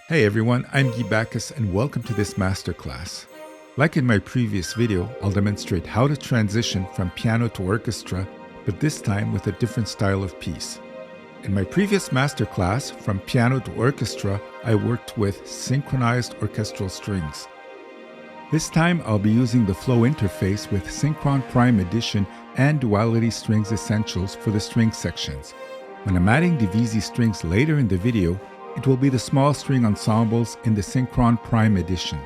Hey everyone, I'm Guy Bacos and welcome to this masterclass. Like in my previous video, I'll demonstrate how to transition from piano to orchestra, but this time with a different style of piece. In my previous masterclass, from piano to orchestra, I worked with synchronized orchestral strings. This time I'll be using the flow interface with Synchron Prime Edition and Duality Strings Essentials for the string sections. When I'm adding divisi strings later in the video, it will be the small string ensembles in the Synchron Prime Edition.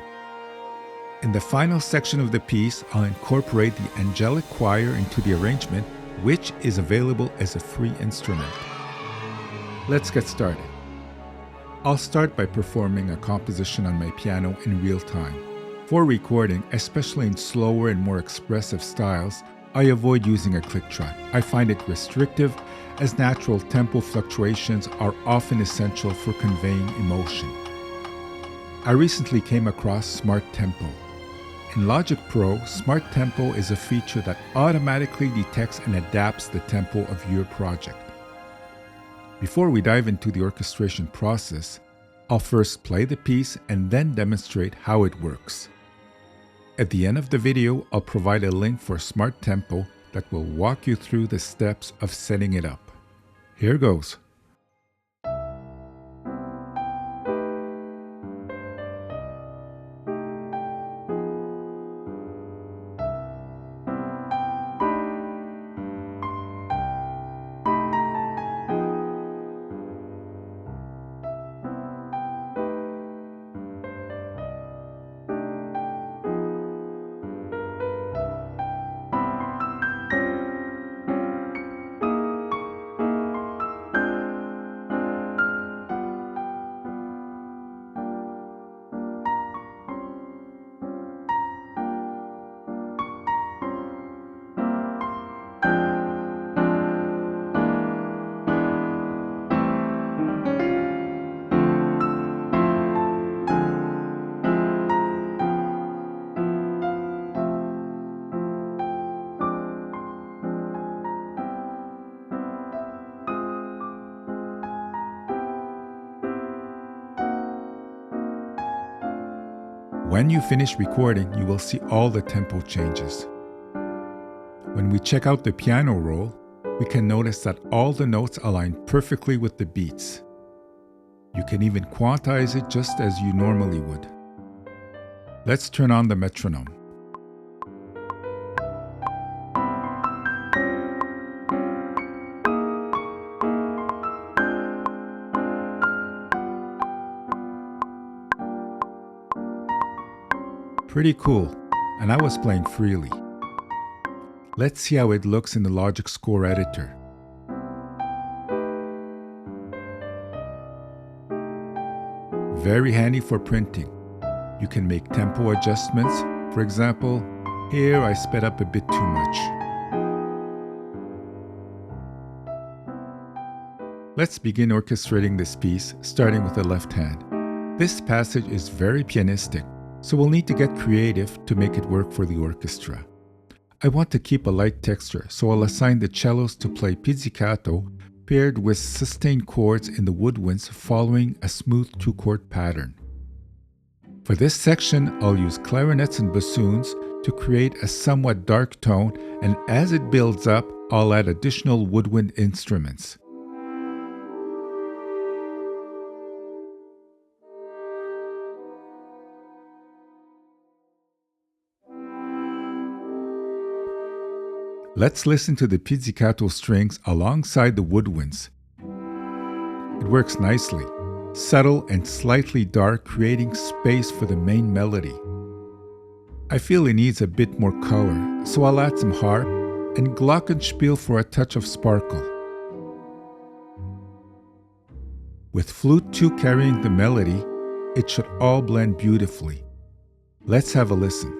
In the final section of the piece, I'll incorporate the Angelic Choir into the arrangement, which is available as a free instrument. Let's get started. I'll start by performing a composition on my piano in real time. For recording, especially in slower and more expressive styles, I avoid using a click track. I find it restrictive, as natural tempo fluctuations are often essential for conveying emotion. I recently came across Smart Tempo. In Logix Pro, Smart Tempo is a feature that automatically detects and adapts the tempo of your project. Before we dive into the orchestration process, I'll first play the piece and then demonstrate how it works. At the end of the video, I'll provide a link for Smart Tempo that will walk you through the steps of setting it up. Here goes. When you finish recording, you will see all the tempo changes. When we check out the piano roll, we can notice that all the notes align perfectly with the beats. You can even quantize it just as you normally would. Let's turn on the metronome. Pretty cool, and I was playing freely. Let's see how it looks in the Logix score editor. Very handy for printing. You can make tempo adjustments. For example, here I sped up a bit too much. Let's begin orchestrating this piece, starting with the left hand. This passage is very pianistic, so we'll need to get creative to make it work for the orchestra. I want to keep a light texture, so I'll assign the cellos to play pizzicato paired with sustained chords in the woodwinds following a smooth two-chord pattern. For this section, I'll use clarinets and bassoons to create a somewhat dark tone, and as it builds up, I'll add additional woodwind instruments. Let's listen to the pizzicato strings alongside the woodwinds. It works nicely, subtle and slightly dark, creating space for the main melody. I feel it needs a bit more color, so I'll add some harp and glockenspiel for a touch of sparkle. With flute 2 carrying the melody, it should all blend beautifully. Let's have a listen.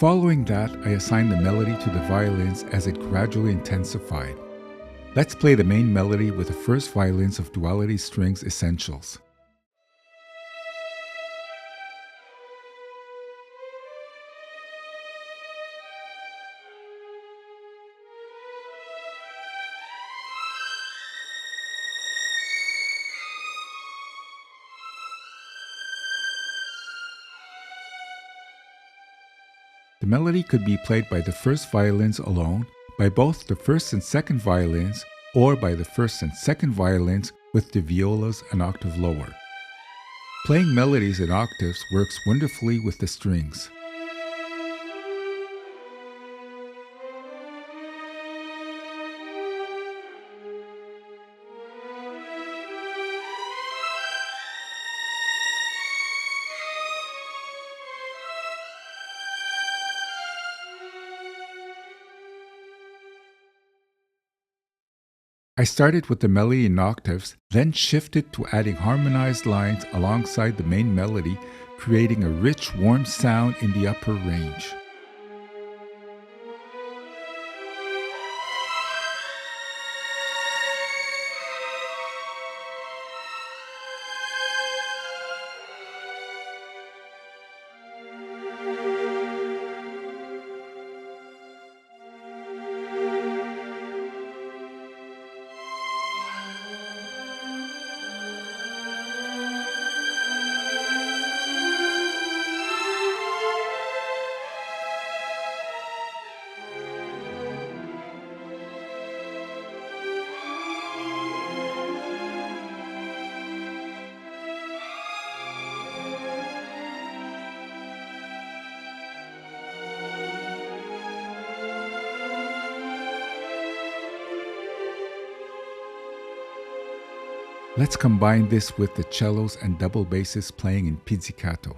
Following that, I assigned the melody to the violins as it gradually intensified. Let's play the main melody with the first violins of Duality Strings Essentials. The melody could be played by the first violins alone, by both the first and second violins, or by the first and second violins with the violas an octave lower. Playing melodies in octaves works wonderfully with the strings. I started with the melody in octaves, then shifted to adding harmonized lines alongside the main melody, creating a rich, warm sound in the upper range. Let's combine this with the cellos and double basses playing in pizzicato.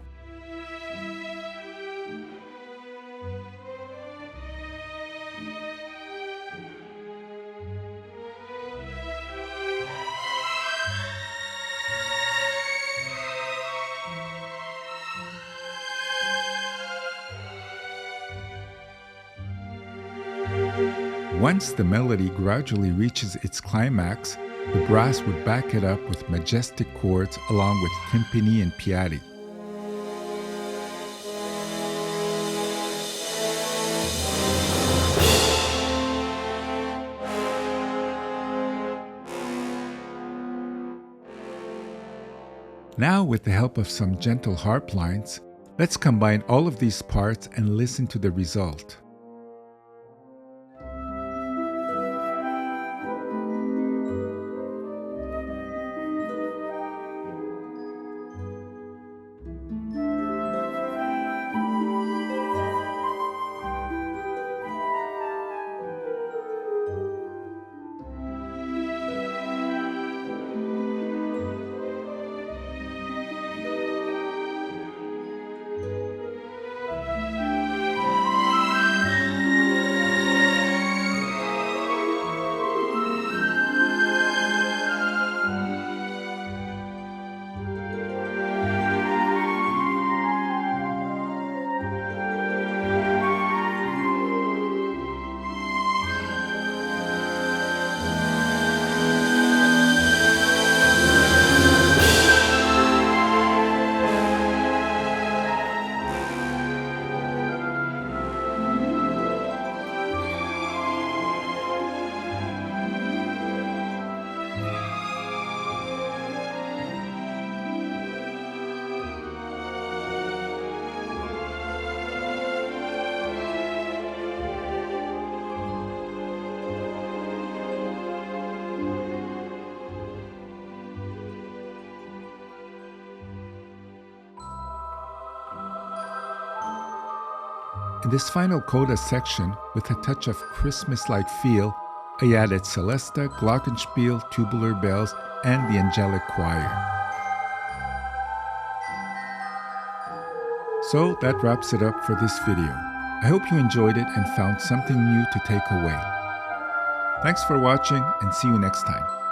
Once the melody gradually reaches its climax, the brass would back it up with majestic chords along with timpani and piatti. Now, with the help of some gentle harp lines, let's combine all of these parts and listen to the result. In this final coda section, with a touch of Christmas-like feel, I added celesta, glockenspiel, tubular bells, and the Angelic Choir. So that wraps it up for this video. I hope you enjoyed it and found something new to take away. Thanks for watching and see you next time.